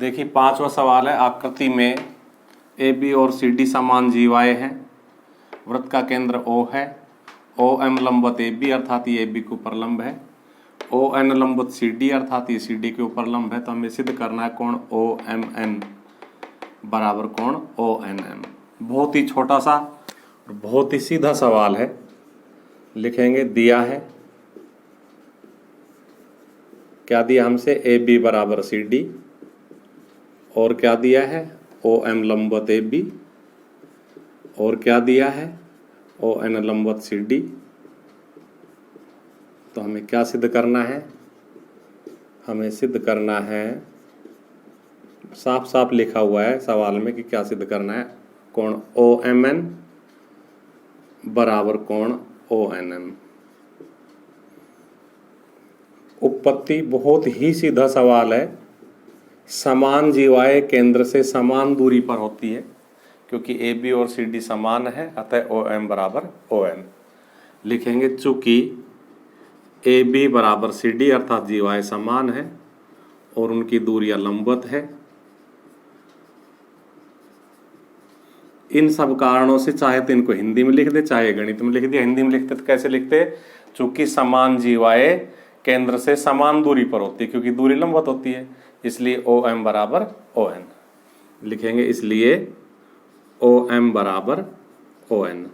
देखिए 5वां सवाल है, आकृति में ए बी और सी डी समान जीवाएँ हैं, वृत्त का केंद्र O है, ओ एम लंबवत ए बी अर्थात ये ए बी के ऊपर लंब है, ओ एन लंबवत सी डी अर्थात ये सी डी के ऊपर लंब है। तो हमें सिद्ध करना है कोण ओ एम एन बराबर कोण ओ एन एम। बहुत ही छोटा सा और बहुत ही सीधा सवाल है। लिखेंगे, दिया है, क्या दिया हमसे, ए बी बराबर सी डी, और क्या दिया है, ओ एम लंबवत ए बी, और क्या दिया है, ओ एन लंबवत सी डी। तो हमें क्या सिद्ध करना है, हमें सिद्ध करना है, साफ साफ लिखा हुआ है सवाल में कि क्या सिद्ध करना है, कोण ओ एम एन बराबर कोण ओ एन एम। उत्पत्ति बहुत ही सीधा सवाल है। समान जीवाएं केंद्र से समान दूरी पर होती है, क्योंकि ए बी और सी डी समान है, अतः ओ एम बराबर ओ एन। लिखेंगे, चूंकि ए बी बराबर सी डी अर्थात जीवाएं समान है और उनकी दूरियां लंबवत है, इन सब कारणों से चाहे तो इनको हिंदी में लिख दे, चाहे गणित में लिख दिया। हिंदी में लिखते तो कैसे लिखते, चूंकि समान जीवाएं केंद्र से समान दूरी पर होती है, क्योंकि दूरी लंबवत होती है, इसलिए ओ एम बराबर ओ एन। लिखेंगे, इसलिए ओ एम बराबर ओ एन।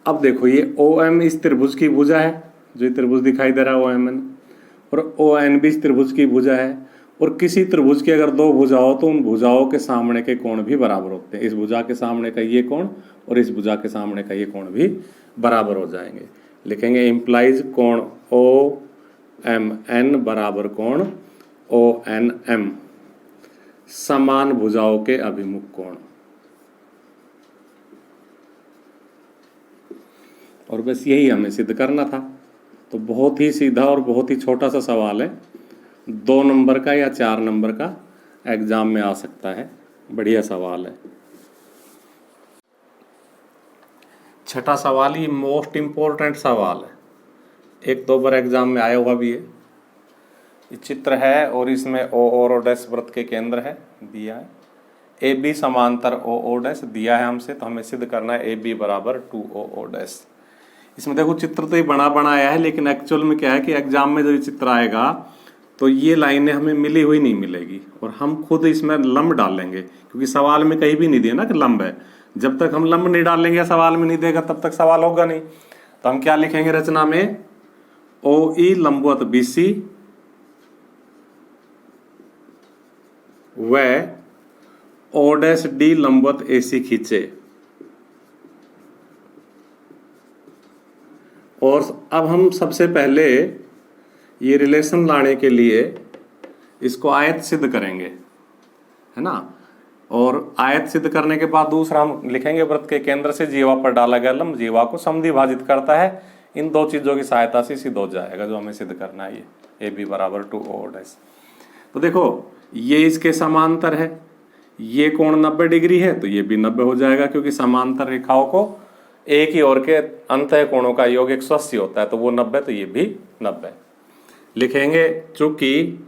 अब देखो, ये ओ एम इस त्रिभुज की भुजा है, जो त्रिभुज दिखाई दे रहा है ओ एम एन, और ओ एन भी इस त्रिभुज की भुजा है। और किसी त्रिभुज की अगर दो भुजा हो तो उन भुजाओं के सामने के कोण भी बराबर होते हैं। इस भुजा के सामने का ये कोण और इस भुजा के सामने का ये कोण भी बराबर हो जाएंगे। लिखेंगे, इम्प्लाइज कोण ओ एम एन बराबर कोण ओ एन एम, समान भुजाओं के अभिमुख कोण। और बस यही हमें सिद्ध करना था। तो बहुत ही सीधा और बहुत ही छोटा सा सवाल है, 2 नंबर का या 4 नंबर का एग्जाम में आ सकता है। बढ़िया सवाल है। छठा सवाल ये मोस्ट इंपॉर्टेंट सवाल है, 1-2 बार एग्जाम में आया हुआ भी है। ये चित्र है और इसमें ओ और डैश वृत्त के केंद्र है, दिया है। ए बी समांतर ओ ओ डैश दिया है हमसे, तो हमें सिद्ध करना है ए बी बराबर 2 ओ डैश। इसमें देखो, चित्र तो ये बना बनाया है, लेकिन एक्चुअल में क्या है कि एग्जाम में जब ये चित्र आएगा तो ये लाइनें हमें मिली हुई नहीं मिलेगी, और हम खुद इसमें लंब डालेंगे, क्योंकि सवाल में कहीं भी नहीं दिया ना कि लंब है। जब तक हम लंब नहीं डालेंगे, सवाल में नहीं देगा, तब तक सवाल होगा नहीं। तो हम क्या लिखेंगे रचना में, ओ ई लंबवत बी सी व ओ डैश डी लंबवत ए सी खींचे। और अब हम सबसे पहले ये रिलेशन लाने के लिए इसको आयत सिद्ध करेंगे, है ना। और आयत सिद्ध करने के बाद दूसरा हम लिखेंगे, वृत्त के केंद्र से जीवा पर डाला गया लंब जीवा को समद्विभाजित करता है। इन 2 चीजों की सहायता से सिद्ध हो जाएगा जो हमें सिद्ध करना है, ये ए बी बराबर 2 ओ डैश। तो देखो, ये इसके समांतर है, ये कोण 90 डिग्री है, तो ये भी 90 हो जाएगा, क्योंकि समांतर रेखाओं को एक ही ओर के अंतः कोणों का योग 180 होता है, तो वो 90, तो ये भी 90। लिखेंगे, चूंकि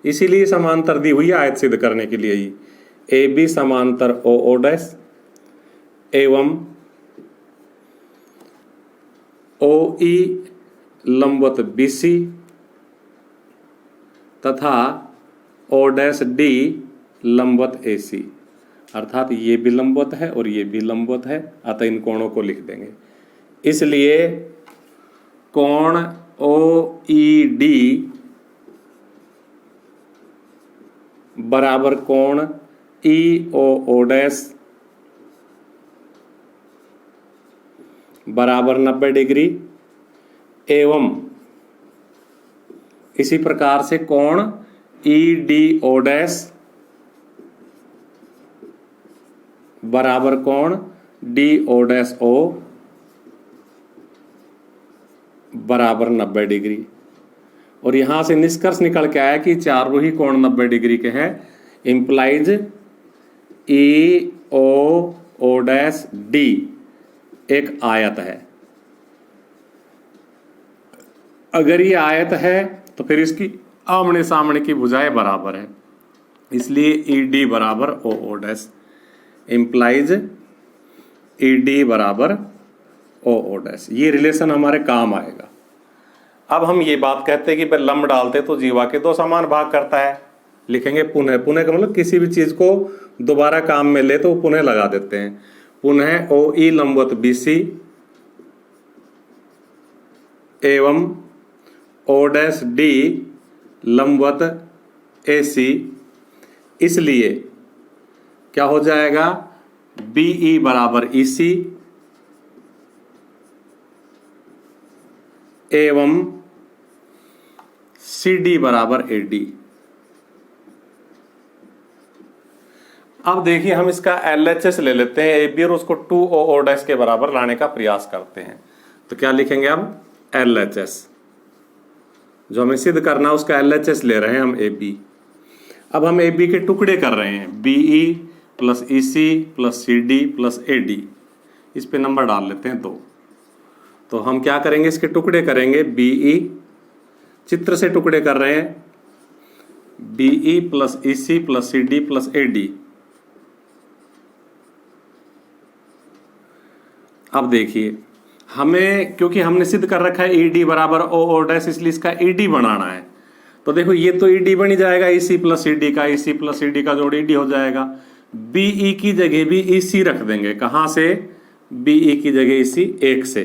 इसीलिए समांतर दी हुई है आयत सिद्ध करने के लिए ही, ए बी समांतर ओ ओ डैश एवं ओ ई लंबवत बी सी तथा ओ डैश डी लंबवत ए सी, अर्थात ये भी लंबवत है और ये भी लंबवत है, अतः इन कोणों को लिख देंगे। इसलिए कोण ओ ई डी बराबर कोण ई ओ ओ डैश बराबर 90 डिग्री, एवं इसी प्रकार से कोण ई डी ओ डैश बराबर कोण डी ओ डैश ओ बराबर 90 डिग्री। और यहां से निष्कर्ष निकल के आया कि चारों ही कोण 90 डिग्री के हैं। इंप्लाइज ई ओ ओ डैश डी एक आयत है। अगर ये आयत है तो फिर इसकी आमने सामने की भुजाएं बराबर है। इसलिए ई डी बराबर O O dash implies E D बराबर ओ ओ डैश। ये रिलेशन हमारे काम आएगा। अब हम ये बात कहते हैं कि भाई लंब डालते तो जीवा के दो समान भाग करता है, लिखेंगे पुनः। पुनः का मतलब किसी भी चीज को दोबारा काम में ले तो पुनः लगा देते हैं। पुनः ओ ई लंबवत बी सी एवं ओ डैश डी लंबवत ए सी। इसलिए क्या हो जाएगा, बी ई बराबर ई सी एवं सी डी बराबर ए डी। अब देखिए हम इसका LHS ले लेते हैं ए बी और उसको 2 ओ ओ डैश के बराबर लाने का प्रयास करते हैं। तो क्या लिखेंगे अब LHS, जो हमें सिद्ध करना है उसका LHS ले रहे हैं हम ए बी। अब हम ए बी के टुकड़े कर रहे हैं, B E plus E C plus C D plus A D. इस पे नंबर डाल लेते हैं 2। तो हम क्या करेंगे, इसके टुकड़े करेंगे, बी ई चित्र से टुकड़े कर रहे हैं, B E plus E C plus C D plus A D. अब देखिए हमें, क्योंकि हमने सिद्ध कर रखा है ई डी बराबर ओ ओ डैश, इसलिए इसका ई डी बनाना है। तो देखो ये तो ई डी बन ही जाएगा, ई सी प्लस सी डी का, ई सी प्लस सी डी का जोड़ ई डी हो जाएगा। बी ई की जगह भी ई सी रख देंगे, कहाँ से, बी ई की जगह ई सी 1 से।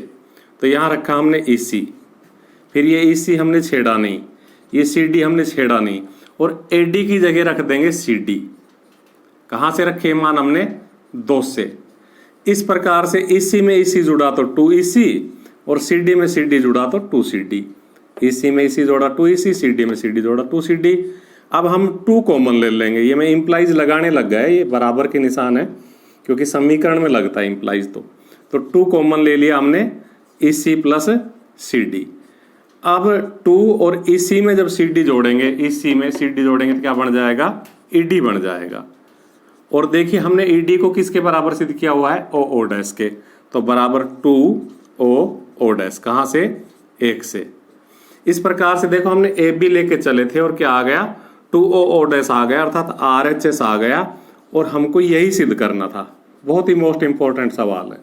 तो यहाँ रखा हमने ई सी, फिर ये ई सी हमने छेड़ा नहीं, ये सी डी हमने छेड़ा नहीं, और ए डी की जगह रख देंगे सी डी। कहाँ से रखे मान हमने, 2 से। इस प्रकार से इसी में इसी जुड़ा तो 2 इसी, और सी डी में सी डी जुड़ा तो 2 सी डी। इसी में इसी जोड़ा 2 इसी, सी डी में सी डी जोड़ा 2 सी डी। अब हम 2 कॉमन ले लेंगे। ये मैं इम्प्लाइज लगाने लग गया, ये बराबर के निशान है क्योंकि समीकरण में लगता है इम्प्लाइज। तो 2 कॉमन ले लिया हमने, इसी प्लस सी डी। अब 2 और इसी में जब सी डी जोड़ेंगे, इसी में सी डी जोड़ेंगे तो क्या बन जाएगा, ई डी बन जाएगा। और देखिए हमने ई डी को किसके बराबर सिद्ध किया हुआ है, ओ ओ डैश के। तो बराबर 2 ओ ओ डैश, कहाँ से, 1 से। इस प्रकार से देखो हमने ए बी लेके चले थे और क्या आ गया, 2 ओ ओ डैश आ गया, अर्थात RHS आ गया। और हमको यही सिद्ध करना था। बहुत ही मोस्ट इंपॉर्टेंट सवाल है।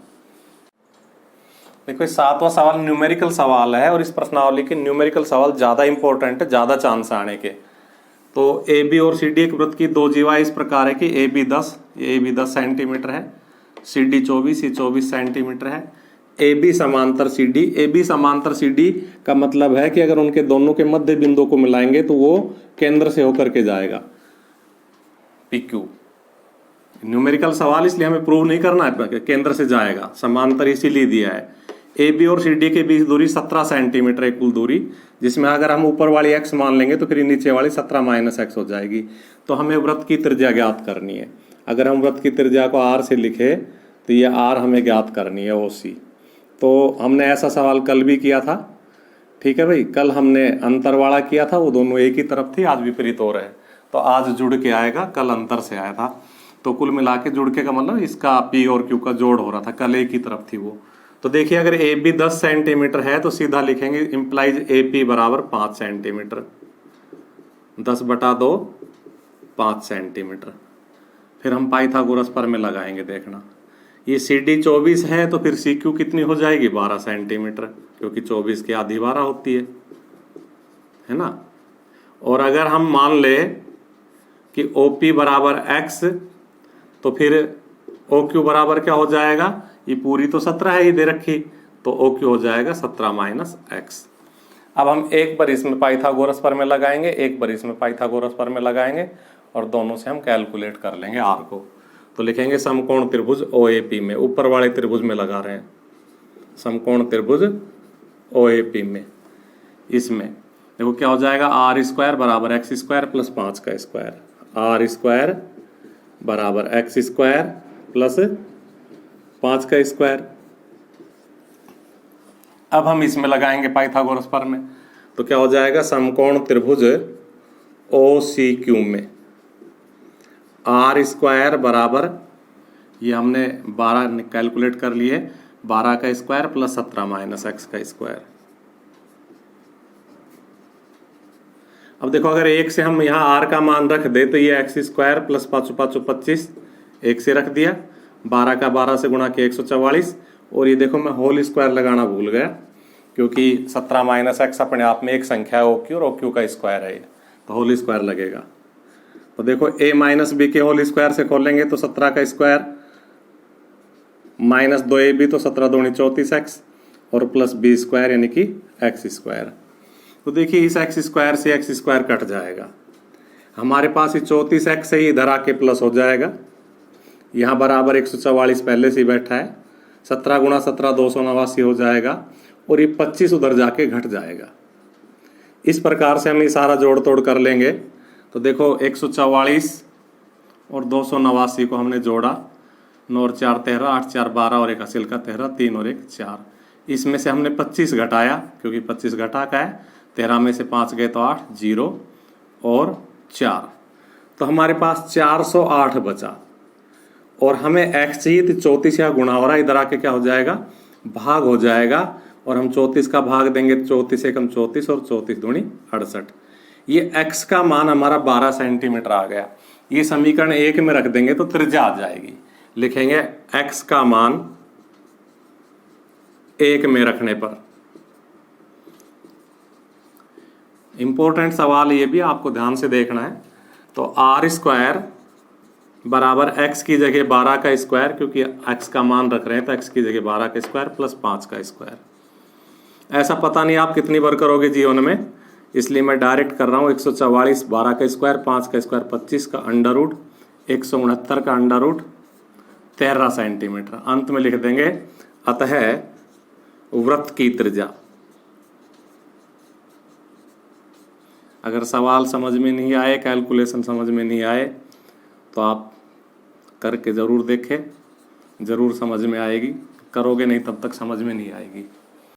देखो 7वां सवाल न्यूमेरिकल सवाल है, और इस प्रश्नावली के न्यूमेरिकल सवाल ज्यादा इंपॉर्टेंट है, ज्यादा चांस आने के। तो ए बी और सी डी एक वृत्त की 2 जीवाएं इस प्रकार है कि ए बी 10 सेंटीमीटर है, सी डी 24 सेंटीमीटर है। ए बी समांतर सी डी, ए बी समांतर सी डी का मतलब है कि अगर उनके दोनों के मध्य बिंदु को मिलाएंगे तो वो केंद्र से होकर के जाएगा, PQ। न्यूमेरिकल सवाल इसलिए हमें प्रूव नहीं करना है, केंद्र से जाएगा, समांतर इसीलिए दिया है। ए बी और सी डी के बीच दूरी 17 सेंटीमीटर है कुल दूरी, जिसमें अगर हम ऊपर वाली x मान लेंगे तो फिर नीचे वाली 17 माइनस x हो जाएगी। तो हमें वृत्त की त्रिज्या ज्ञात करनी है। अगर हम वृत्त की त्रिज्या को r से लिखे तो ये r हमें ज्ञात करनी है, OC। तो हमने ऐसा सवाल कल भी किया था, ठीक है भाई। कल हमने अंतरवाड़ा किया था, वो दोनों एक ही तरफ थी, आज विपरीत हो रहे हैं। तो आज जुड़ के आएगा, कल अंतर से आया था। तो कुल मिला के जुड़ के का मतलब इसका P और Q का जोड़ हो रहा था, कल एक ही तरफ थी वो। तो देखिए अगर ए बी 10 सेंटीमीटर है तो सीधा लिखेंगे इम्प्लाइज ए पी बराबर 5 सेंटीमीटर, 10/2 5 सेंटीमीटर। फिर हम पाइथागोरस प्रमेय लगाएंगे, देखना। ये सी डी 24 है तो फिर सी क्यू कितनी हो जाएगी, 12 सेंटीमीटर, क्योंकि 24 की आधी 12 होती है ना। और अगर हम मान ले कि ओ पी बराबर x, तो फिर ओ क्यू बराबर क्या हो जाएगा, ये पूरी तो 17 है, ये दे रखी, तो ओ क्यू हो जाएगा 17 माइनस x। अब हम एक बार इसमें पाइथागोरस प्रमेय लगाएंगे, एक बार इसमें पाइथागोरस प्रमेय लगाएंगे, और दोनों से हम कैलकुलेट कर लेंगे r को। तो लिखेंगे समकोण त्रिभुज OAP में, ऊपर वाले त्रिभुज में लगा रहे हैं, समकोण त्रिभुज OAP में। इसमें देखो क्या हो जाएगा, r² बराबर x² प्लस 5 का स्क्वायर, r² बराबर x² प्लस 5 का स्क्वायर। अब हम इसमें लगाएंगे पाइथागोरस प्रमेय, तो क्या हो जाएगा, समकोण त्रिभुज OCQ में r² बराबर, ये हमने 12 कैलकुलेट कर लिए, 12 का स्क्वायर प्लस 17 माइनस x का स्क्वायर। अब देखो अगर 1 से हम यहाँ आर का मान रख दे तो ये एक्स स्क्वायर प्लस 5 5 25 1 से रख दिया, 12 का 12 से गुणा किया 144, और ये देखो मैं होल स्क्वायर लगाना भूल गया क्योंकि 17 माइनस एक्स अपने आप में एक संख्या है OQ और OQ का स्क्वायर है, तो होल स्क्वायर लगेगा। तो देखो a माइनस बी के होल स्क्वायर से खोलेंगे तो 17 का स्क्वायर माइनस 2ab तो 17 दूनी 34x और प्लस बी स्क्वायर यानी कि एक्स स्क्वायर। तो देखिए इस एक्स स्क्वायर से एक्स स्क्वायर कट जाएगा, हमारे पास ये 34x है, इधर आके प्लस हो जाएगा, यहाँ बराबर 144 पहले से ही बैठा है, 17 गुणा 17 289 हो जाएगा, और ये 25 उधर जाके घट जाएगा। इस प्रकार से हम ये सारा जोड़ तोड़ कर लेंगे। तो देखो 144 और 289 को हमने जोड़ा, 9 और 4 13, 8 4 12 और एक हासिल का 13, 3 और 1 4। इसमें से हमने 25 घटाया क्योंकि 25 घटा का है, 13 में से 5 गए तो 8, 0 और 4, तो हमारे पास 408 बचा। और हमें x चाहिए तो 34 यहाँ गुणा हो रहा है, इधर आके क्या हो जाएगा, भाग हो जाएगा, और हम 34 का भाग देंगे, 34 एकम 34 और 34 दूनी 68। ये x का मान हमारा 12 सेंटीमीटर आ गया। ये समीकरण 1 में रख देंगे तो त्रिज्या आ जाएगी। लिखेंगे x का मान 1 में रखने पर। इंपॉर्टेंट सवाल ये भी आपको ध्यान से देखना है। तो r स्क्वायर बराबर x की जगह 12 का स्क्वायर, क्योंकि x का मान रख रहे हैं तो x की जगह 12 का स्क्वायर प्लस 5 का स्क्वायर। ऐसा पता नहीं आप कितनी बार करोगे जीवन में, इसलिए मैं डायरेक्ट कर रहा हूँ। 144 12 का स्क्वायर 5 का स्क्वायर 25 का अंडर रूट 169 का अंडर रूट 13 सेंटीमीटर। अंत में लिख देंगे अतः वृत्त की त्रिज्या। अगर सवाल समझ में नहीं आए, कैलकुलेशन समझ में नहीं आए, तो आप करके ज़रूर देखें, ज़रूर समझ में आएगी। करोगे नहीं तब तक समझ में नहीं आएगी।